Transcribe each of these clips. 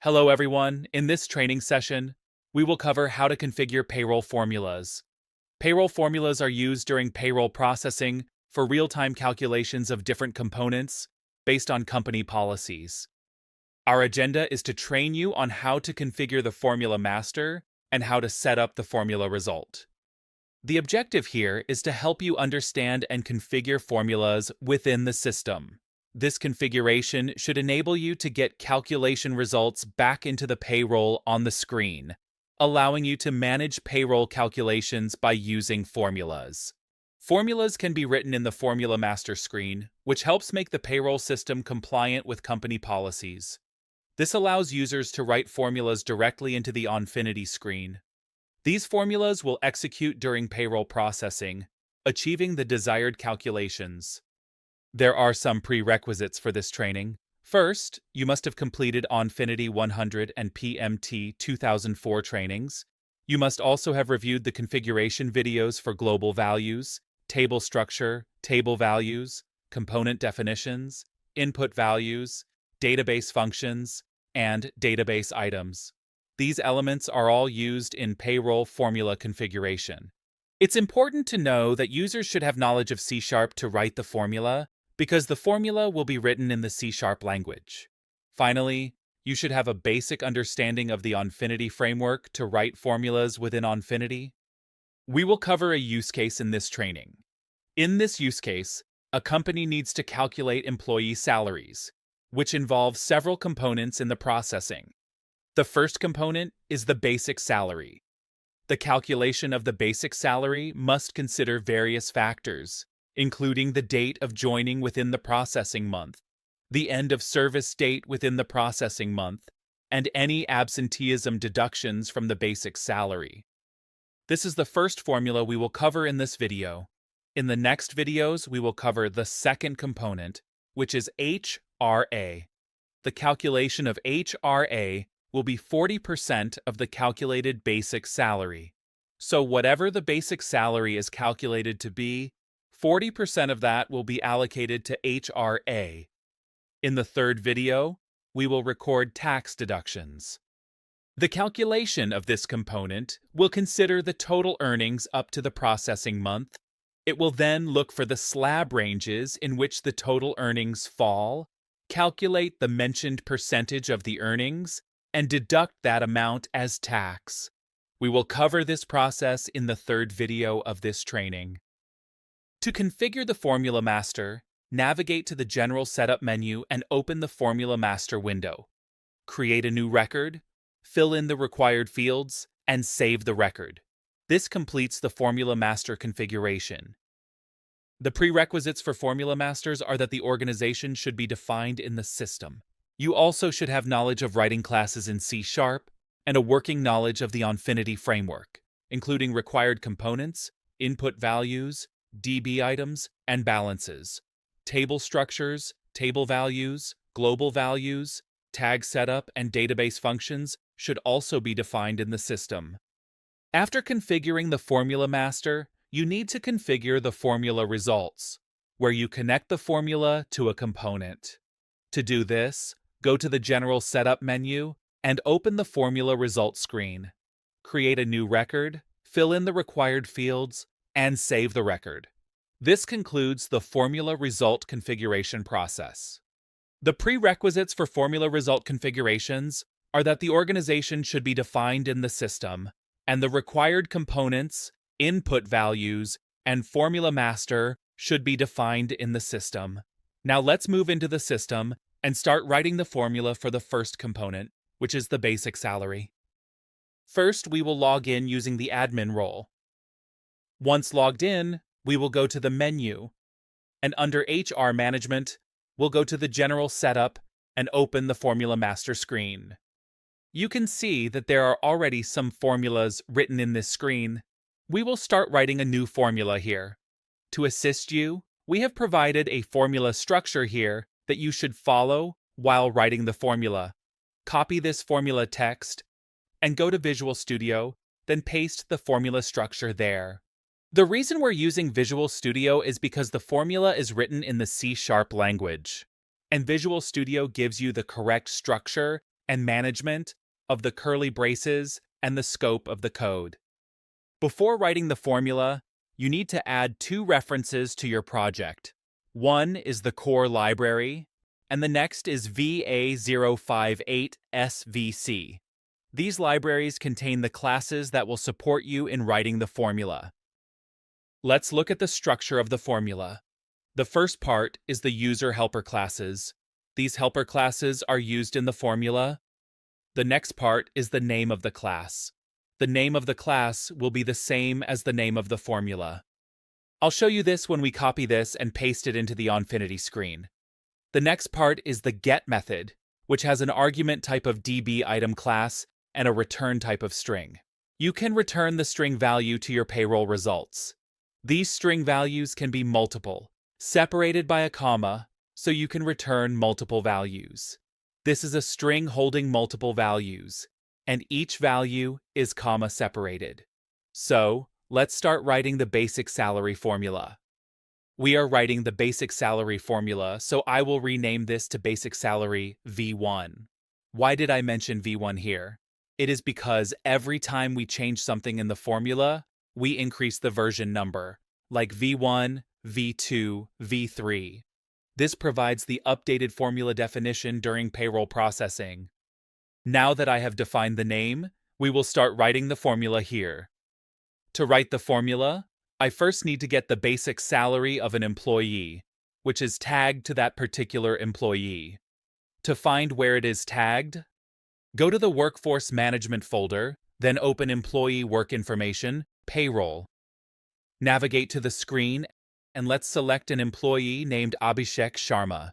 Hello everyone, in this training session, we will cover how to configure payroll formulas. Payroll formulas are used during payroll processing for real-time calculations of different components based on company policies. Our agenda is to train you on how to configure the formula master and how to set up the formula result. The objective here is to help you understand and configure formulas within the system. This configuration should enable you to get calculation results back into the payroll on the screen, allowing you to manage payroll calculations by using formulas. Formulas can be written in the Formula Master screen, which helps make the payroll system compliant with company policies. This allows users to write formulas directly into the Onfinity screen. These formulas will execute during payroll processing, achieving the desired calculations. There are some prerequisites for this training. First, you must have completed Onfinity 100 and PMT 2004 trainings. You must also have reviewed the configuration videos for global values, table structure, table values, component definitions, input values, database functions, and database items. These elements are all used in payroll formula configuration. It's important to know that users should have knowledge of C# to write the formula, because the formula will be written in the C# language. Finally, you should have a basic understanding of the Onfinity framework to write formulas within Onfinity. We will cover a use case in this training. In this use case, a company needs to calculate employee salaries, which involves several components in the processing. The first component is the basic salary. The calculation of the basic salary must consider various factors, including the date of joining within the processing month, the end of service date within the processing month, and any absenteeism deductions from the basic salary. This is the first formula we will cover in this video. In the next videos, we will cover the second component, which is HRA. The calculation of HRA will be 40% of the calculated basic salary. So whatever the basic salary is calculated to be, 40% of that will be allocated to HRA. In the third video, we will record tax deductions. The calculation of this component will consider the total earnings up to the processing month. It will then look for the slab ranges in which the total earnings fall, calculate the mentioned percentage of the earnings, and deduct that amount as tax. We will cover this process in the third video of this training. To configure the Formula Master, navigate to the General Setup menu and open the Formula Master window. Create a new record, fill in the required fields, and save the record. This completes the Formula Master configuration. The prerequisites for Formula Masters are that the organization should be defined in the system. You also should have knowledge of writing classes in C# and a working knowledge of the Onfinity framework, including required components, input values, DB items, and balances. Table structures, table values, global values, tag setup, and database functions should also be defined in the system. After configuring the Formula Master, you need to configure the formula results, where you connect the formula to a component. To do this, go to the General Setup menu and open the Formula Results screen. Create a new record, fill in the required fields, and save the record. This concludes the formula result configuration process. The prerequisites for formula result configurations are that the organization should be defined in the system, and the required components, input values, and Formula Master should be defined in the system. Now let's move into the system and start writing the formula for the first component, which is the basic salary. First, we will log in using the admin role. Once logged in, we will go to the menu, and under HR Management, we'll go to the General Setup and open the Formula Master screen. You can see that there are already some formulas written in this screen. We will start writing a new formula here. To assist you, we have provided a formula structure here that you should follow while writing the formula. Copy this formula text and go to Visual Studio, then paste the formula structure there. The reason we're using Visual Studio is because the formula is written in the C# language, and Visual Studio gives you the correct structure and management of the curly braces and the scope of the code. Before writing the formula, you need to add two references to your project. One is the core library, and the next is VA058SVC. These libraries contain the classes that will support you in writing the formula. Let's look at the structure of the formula. The first part is the user helper classes. These helper classes are used in the formula. The next part is the name of the class. The name of the class will be the same as the name of the formula. I'll show you this when we copy this and paste it into the Onfinity screen. The next part is the get method, which has an argument type of DB item class and a return type of string. You can return the string value to your payroll results. These string values can be multiple, separated by a comma, so you can return multiple values. This is a string holding multiple values, and each value is comma separated. So, let's start writing the basic salary formula. We are writing the basic salary formula, so I will rename this to basic salary V1. Why did I mention V1 here? It is because every time we change something in the formula, we increase the version number, like V1, V2, V3. This provides the updated formula definition during payroll processing. Now that I have defined the name, we will start writing the formula here. To write the formula, I first need to get the basic salary of an employee, which is tagged to that particular employee. To find where it is tagged, go to the Workforce Management folder, then open Employee Work Information, Payroll. Navigate to the screen, and let's select an employee named Abhishek Sharma.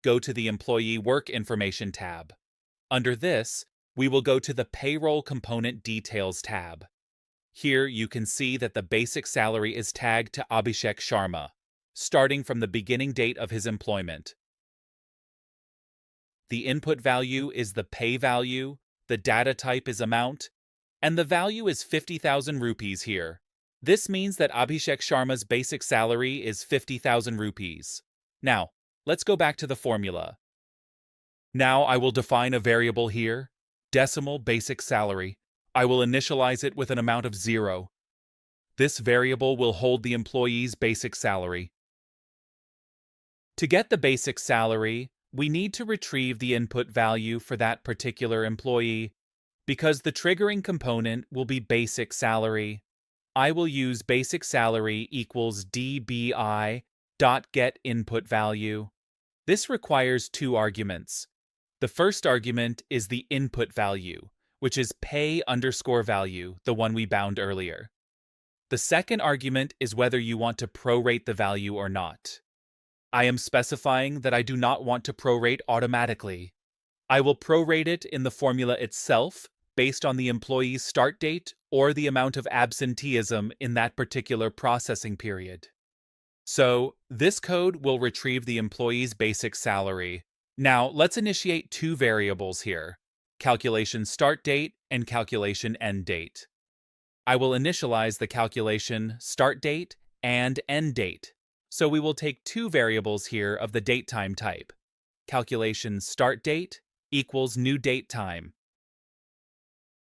Go to the Employee Work Information tab. Under this, we will go to the Payroll Component Details tab. Here you can see that the basic salary is tagged to Abhishek Sharma, starting from the beginning date of his employment. The input value is the pay value, the data type is amount, and the value is 50,000 rupees here. This means that Abhishek Sharma's basic salary is 50,000 rupees. Now, let's go back to the formula. Now I will define a variable here, decimal basic salary. I will initialize it with an amount of 0. This variable will hold the employee's basic salary. To get the basic salary, we need to retrieve the input value for that particular employee, because the triggering component will be basic salary. I will use basic salary equals dbi.getInputValue. This requires two arguments. The first argument is the input value, which is pay_value, the one we bound earlier. The second argument is whether you want to prorate the value or not. I am specifying that I do not want to prorate automatically. I will prorate it in the formula itself based on the employee's start date or the amount of absenteeism in that particular processing period. So, this code will retrieve the employee's basic salary. Now, let's initiate two variables here: calculation start date and calculation end date. I will initialize the calculation start date and end date. So we will take two variables here of the datetime type. Calculation start date equals new date time.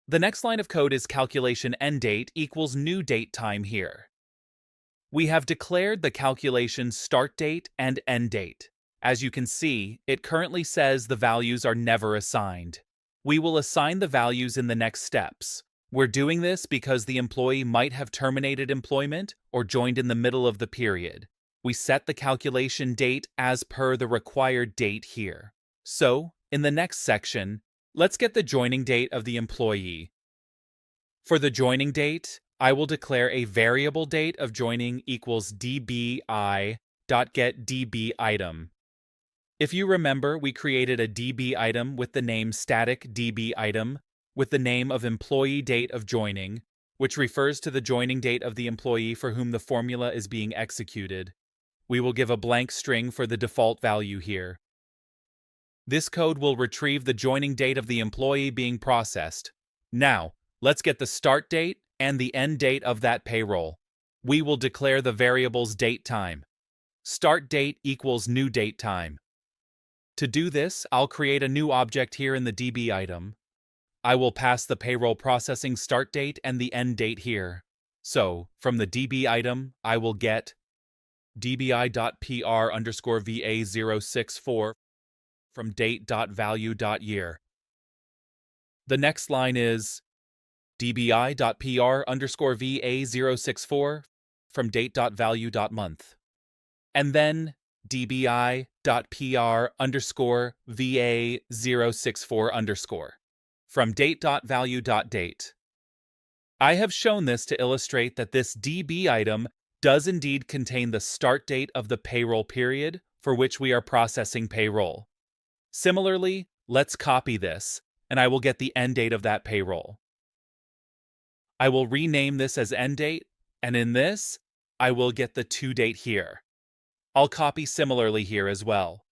The next line of code is calculation end date equals new date time here. We have declared the calculation start date and end date. As you can see, it currently says the values are never assigned. We will assign the values in the next steps. We're doing this because the employee might have terminated employment or joined in the middle of the period. We set the calculation date as per the required date here. So, in the next section, let's get the joining date of the employee. For the joining date, I will declare a variable date of joining equals dbi.getDBitem. If you remember, we created a DB item with the name static DB item with the name of employee date of joining, which refers to the joining date of the employee for whom the formula is being executed. We will give a blank string for the default value here. This code will retrieve the joining date of the employee being processed. Now, let's get the start date and the end date of that payroll. We will declare the variables date time. Start date equals new date time. To do this, I'll create a new object here in the DB item. I will pass the payroll processing start date and the end date here. So, from the DB item, I will get dbi.pr_va064 from date.value.year. The next line is dbi.pr_va064 from date.value.month. And then dbi.pr_va064 from date.value.date. I have shown this to illustrate that this DB item does indeed contain the start date of the payroll period for which we are processing payroll. Similarly, let's copy this, and I will get the end date of that payroll. I will rename this as end date, and in this, I will get the to date here. I'll copy similarly here as well.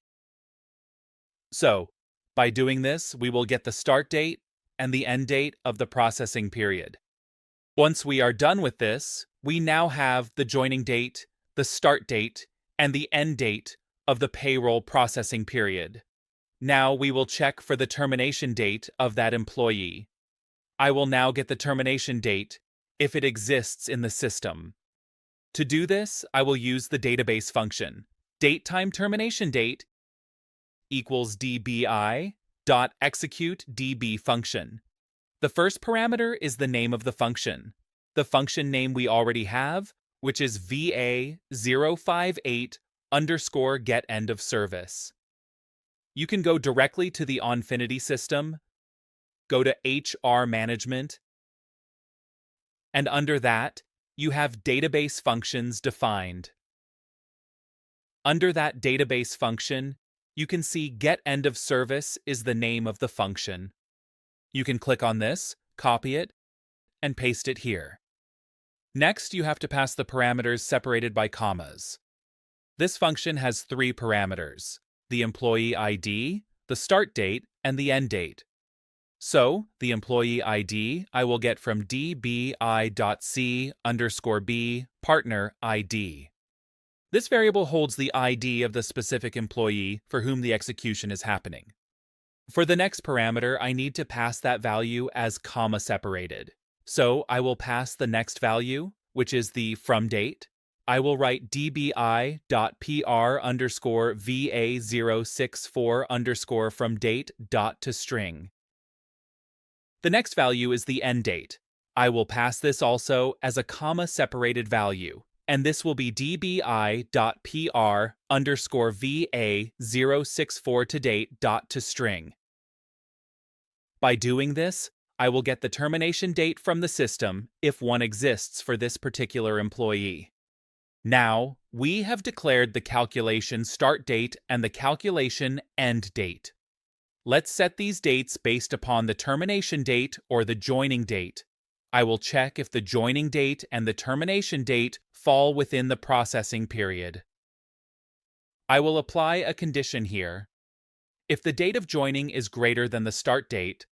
So, by doing this, we will get the start date and the end date of the processing period. Once we are done with this, we now have the joining date, the start date, and the end date of the payroll processing period. Now we will check for the termination date of that employee. I will now get the termination date if it exists in the system. To do this, I will use the database function. DateTimeTerminationDate equals dbi.executeDB function. The first parameter is the name of the function. The function name we already have, which is va058_getEndOfService. You can go directly to the Onfinity system, go to HR Management, and under that, you have database functions defined. Under that database function, you can see getEndOfService is the name of the function. You can click on this, copy it, and paste it here. Next, you have to pass the parameters separated by commas. This function has 3 parameters: the employee ID, the start date, and the end date. So, the employee ID I will get from dbi.c_b partner ID. This variable holds the ID of the specific employee for whom the execution is happening. For the next parameter, I need to pass that value as comma separated. So, I will pass the next value, which is the from date. I will write dbi.pr_va064 from date to string. The next value is the end date. I will pass this also as a comma-separated value, and this will be dbi.pr_va064 to date to string. By doing this, I will get the termination date from the system if one exists for this particular employee. Now, we have declared the calculation start date and the calculation end date. Let's set these dates based upon the termination date or the joining date. I will check if the joining date and the termination date fall within the processing period. I will apply a condition here. If the date of joining is greater than the start date,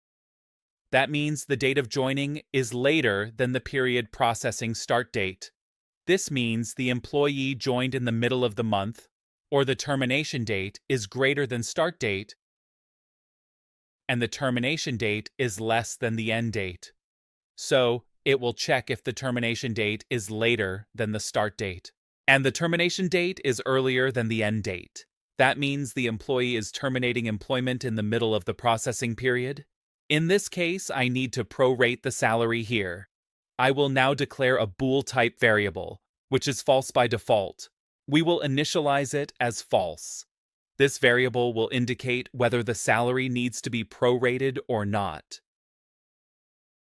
that means the date of joining is later than the period processing start date. This means the employee joined in the middle of the month, or the termination date is greater than start date, and the termination date is less than the end date. So, it will check if the termination date is later than the start date, and the termination date is earlier than the end date. That means the employee is terminating employment in the middle of the processing period. In this case, I need to prorate the salary here. I will now declare a bool type variable, which is false by default. We will initialize it as false. This variable will indicate whether the salary needs to be prorated or not.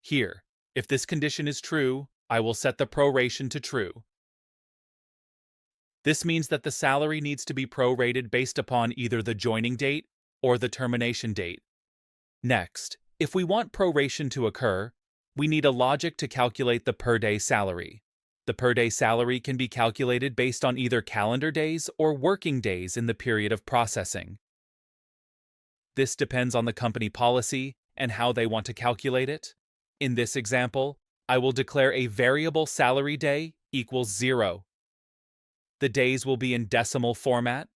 Here, if this condition is true, I will set the proration to true. This means that the salary needs to be prorated based upon either the joining date or the termination date. Next, if we want proration to occur, we need a logic to calculate the per-day salary. The per-day salary can be calculated based on either calendar days or working days in the period of processing. This depends on the company policy and how they want to calculate it. In this example, I will declare a variable salary day equals 0. The days will be in decimal format.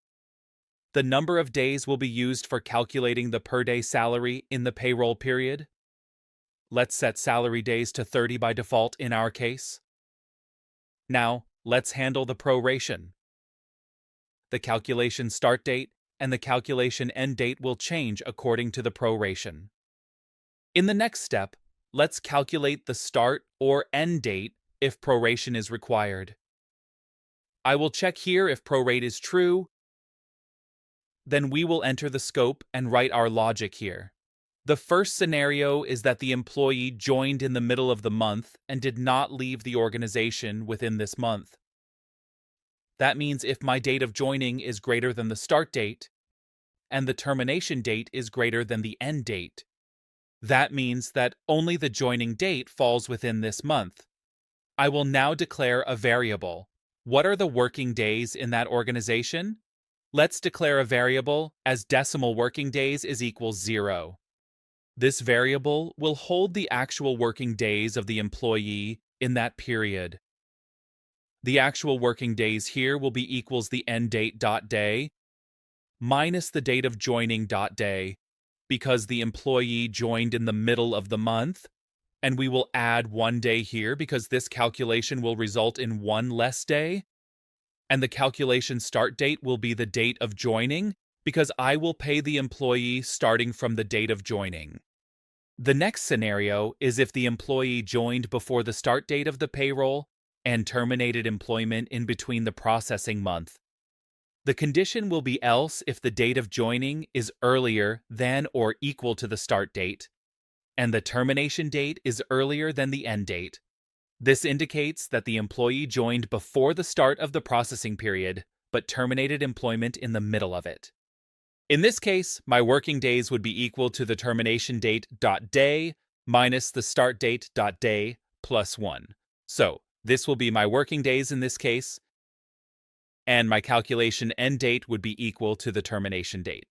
the number of days will be used for calculating the per-day salary in the payroll period. Let's set salary days to 30 by default in our case. Now, let's handle the proration. The calculation start date and the calculation end date will change according to the proration. In the next step, let's calculate the start or end date if proration is required. I will check here if prorate is true. Then we will enter the scope and write our logic here. The first scenario is that the employee joined in the middle of the month and did not leave the organization within this month. That means if my date of joining is greater than the start date, and the termination date is greater than the end date, that means that only the joining date falls within this month. I will now declare a variable. What are the working days in that organization? Let's declare a variable as decimal working days is equals 0. This variable will hold the actual working days of the employee in that period. The actual working days here will be equals the end date .day minus the date of joining .day, because the employee joined in the middle of the month, and we will add 1 day here because this calculation will result in 1 less day. And the calculation start date will be the date of joining because I will pay the employee starting from the date of joining. The next scenario is if the employee joined before the start date of the payroll and terminated employment in between the processing month. The condition will be else if the date of joining is earlier than or equal to the start date, and the termination date is earlier than the end date. This indicates that the employee joined before the start of the processing period, but terminated employment in the middle of it. In this case, my working days would be equal to the termination date .day minus the start date .day plus 1. So, this will be my working days in this case, and my calculation end date would be equal to the termination date.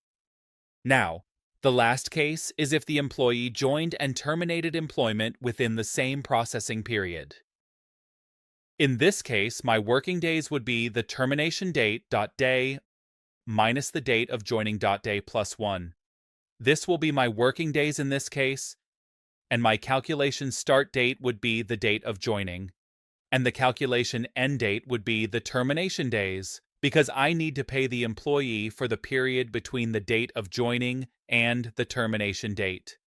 Now, the last case is if the employee joined and terminated employment within the same processing period. In this case, my working days would be the termination date .day minus the date of joining .day plus 1. This will be my working days in this case, and my calculation start date would be the date of joining, and the calculation end date would be the termination days, because I need to pay the employee for the period between the date of joining and the termination date.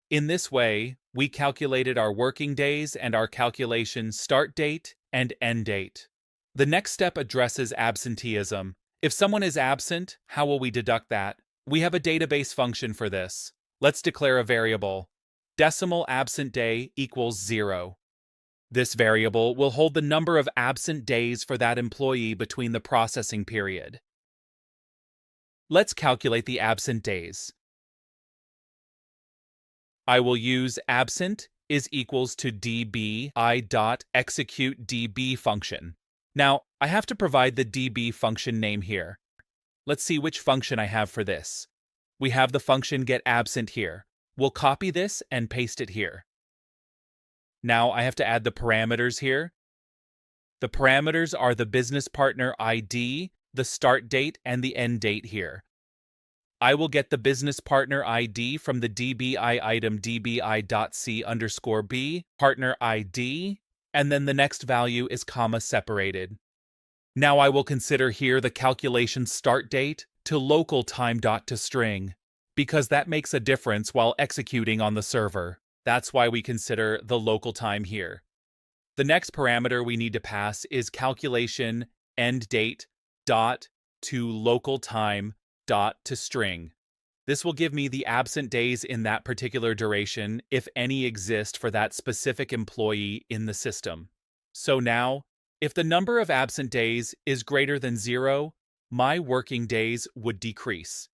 In this way, we calculated our working days and our calculation start date and end date. The next step addresses absenteeism. If someone is absent, how will we deduct that? We have a database function for this. Let's declare a variable. Decimal absent day equals 0. This variable will hold the number of absent days for that employee between the processing period. Let's calculate the absent days. I will use absent is equals to db.execute_db function. Now, I have to provide the db function name here. Let's see which function I have for this. We have the function getAbsent here. We'll copy this and paste it here. Now I have to add the parameters here. The parameters are the business partner ID, the start date, and the end date here. I will get the business partner ID from the DBI item dbi.c_b partner ID, and then the next value is comma separated. Now I will consider here the calculation start date to local time to string, because that makes a difference while executing on the server. That's why we consider the local time here. The next parameter we need to pass is calculation end date dot to local time dot to string. This will give me the absent days in that particular duration, if any exist for that specific employee in the system. So now, if the number of absent days is greater than 0, my working days would decrease.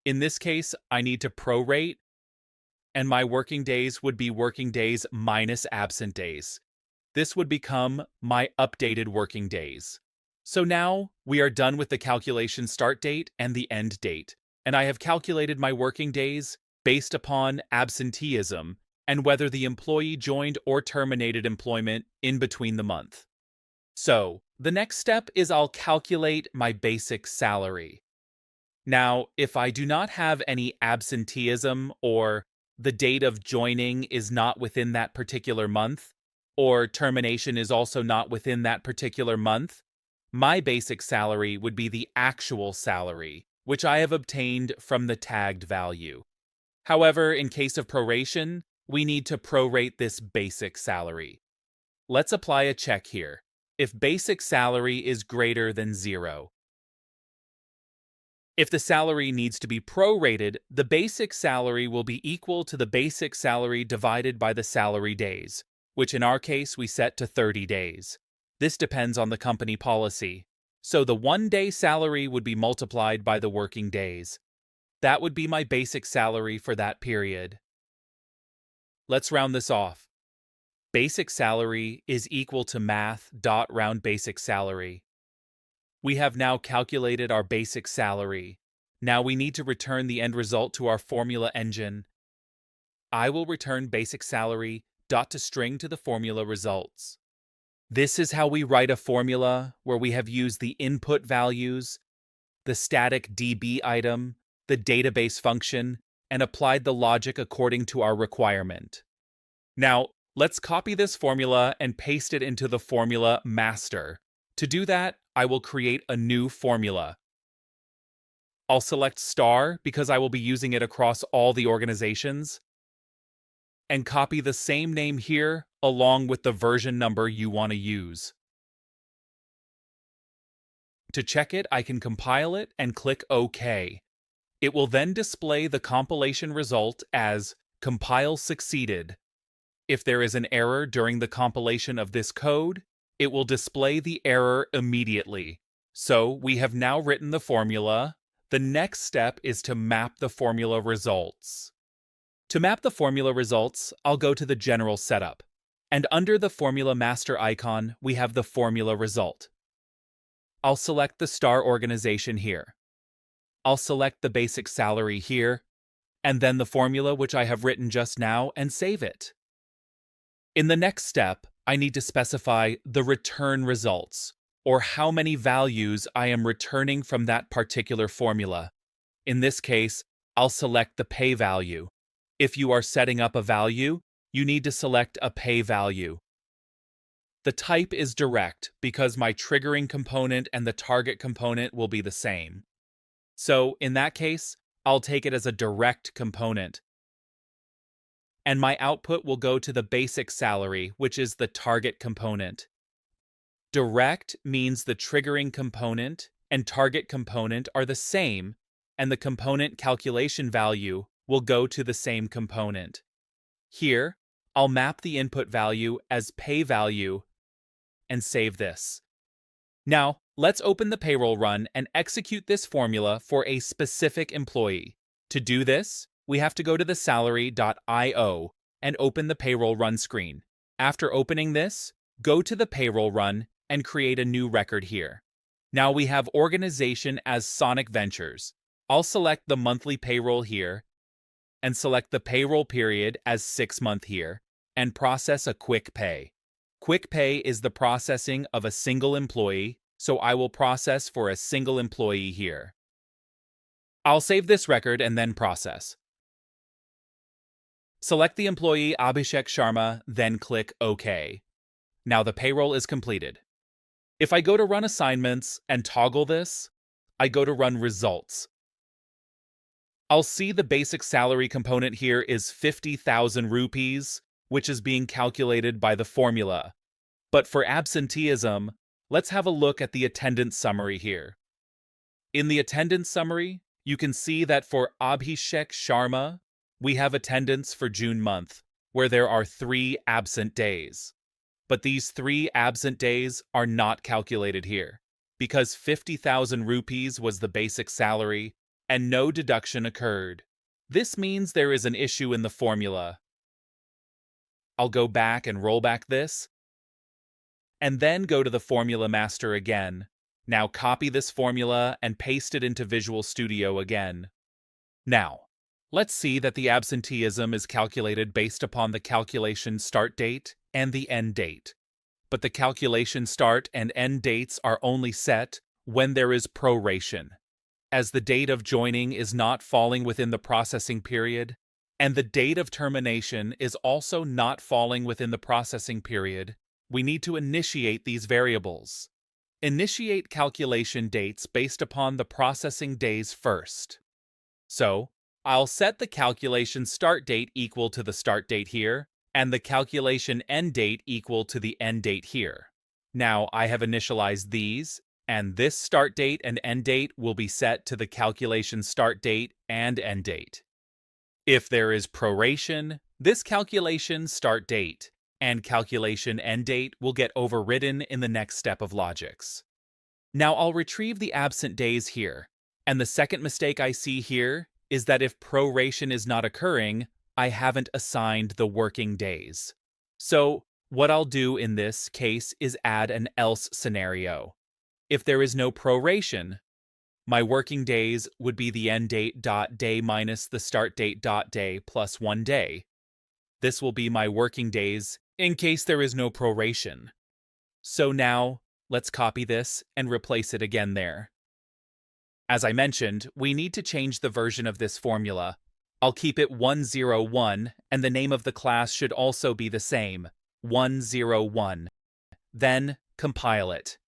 In this case, I need to prorate, and my working days would be working days minus absent days. This would become my updated working days. So now we are done with the calculation start date and the end date, and I have calculated my working days based upon absenteeism and whether the employee joined or terminated employment in between the month. So the next step is I'll calculate my basic salary. Now, if I do not have any absenteeism or the date of joining is not within that particular month, or termination is also not within that particular month, my basic salary would be the actual salary, which I have obtained from the tagged value. However, in case of proration, we need to prorate this basic salary. Let's apply a check here. If basic salary is greater than 0. If the salary needs to be prorated, the basic salary will be equal to the basic salary divided by the salary days, which in our case we set to 30 days. This depends on the company policy. So the 1-day salary would be multiplied by the working days. That would be my basic salary for that period. Let's round this off. Basic salary is equal to math.round basic salary. We have now calculated our basic salary. Now we need to return the end result to our formula engine. I will return basic salary dot to string to the formula results. This is how we write a formula where we have used the input values, the static DB item, the database function, and applied the logic according to our requirement. Now, let's copy this formula and paste it into the formula master. To do that, I will create a new formula. I'll select star because I will be using it across all the organizations, and copy the same name here along with the version number you want to use. To check it, I can compile it and click OK. It will then display the compilation result as compile succeeded. If there is an error during the compilation of this code, it will display the error immediately. So we have now written the formula. The next step is to map the formula results. To map the formula results, I'll go to the General Setup, and under the Formula Master icon, we have the formula result. I'll select the star organization here. I'll select the basic salary here, and then the formula which I have written just now, and save it. In the next step, I need to specify the return results, or how many values I am returning from that particular formula. In this case, I'll select the pay value. If you are setting up a value, you need to select a pay value. The type is direct because my triggering component and the target component will be the same. So in that case, I'll take it as a direct component. And my output will go to the basic salary, which is the target component. Direct means the triggering component and target component are the same, and the component calculation value will go to the same component. Here, I'll map the input value as pay value and save this. Now, let's open the payroll run and execute this formula for a specific employee. To do this, we have to go to the salary.io and open the payroll run screen. After opening this, go to the payroll run and create a new record here. Now we have organization as Sonic Ventures. I'll select the monthly payroll here and select the payroll period as 6-month here and process a quick pay. Quick pay is the processing of a single employee, so I will process for a single employee here. I'll save this record and then process. Select the employee Abhishek Sharma, then click OK. Now the payroll is completed. If I go to Run Assignments and toggle this, I go to Run Results. I'll see the basic salary component here is 50,000 rupees, which is being calculated by the formula. But for absenteeism, let's have a look at the attendance summary here. In the attendance summary, you can see that for Abhishek Sharma, we have attendance for June month, where there are 3 absent days. But these 3 absent days are not calculated here, because 50,000 rupees was the basic salary and no deduction occurred. This means there is an issue in the formula. I'll go back and roll back this, and then go to the Formula Master again. Now copy this formula and paste it into Visual Studio again. Now, let's see that the absenteeism is calculated based upon the calculation start date and the end date. But the calculation start and end dates are only set when there is proration. as the date of joining is not falling within the processing period, and the date of termination is also not falling within the processing period, we need to initiate these variables. Initiate calculation dates based upon the processing days first. So, I'll set the calculation start date equal to the start date here, and the calculation end date equal to the end date here. Now I have initialized these, and this start date and end date will be set to the calculation start date and end date. If there is proration, this calculation start date and calculation end date will get overridden in the next step of logics. Now I'll retrieve the absent days here, and the second mistake I see here is that if proration is not occurring, I haven't assigned the working days. So what I'll do in this case is add an else scenario. If there is no proration, my working days would be the end date dot day minus the start date dot day plus 1 day. This will be my working days in case there is no proration. So now, let's copy this and replace it again there. As I mentioned, we need to change the version of this formula. I'll keep it 101, and the name of the class should also be the same, 101. Then, compile it.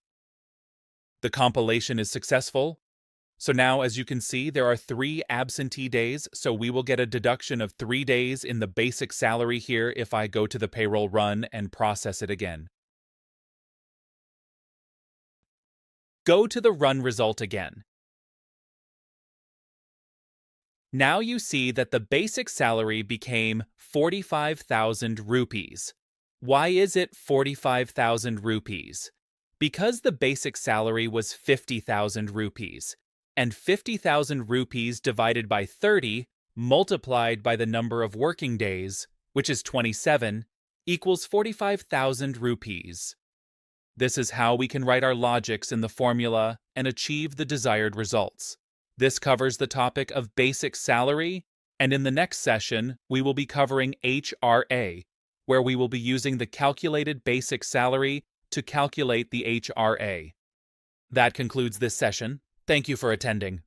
The compilation is successful. So now, as you can see, there are 3 absentee days, so we will get a deduction of 3 days in the basic salary here if I go to the payroll run and process it again. Go to the run result again. Now you see that the basic salary became 45,000 rupees. Why is it 45,000 rupees? Because the basic salary was 50,000 rupees, and 50,000 rupees divided by 30 multiplied by the number of working days, which is 27, equals 45,000 rupees. This is how we can write our logics in the formula and achieve the desired results. This covers the topic of basic salary, and in the next session, we will be covering HRA, where we will be using the calculated basic salary to calculate the HRA. That concludes this session. Thank you for attending.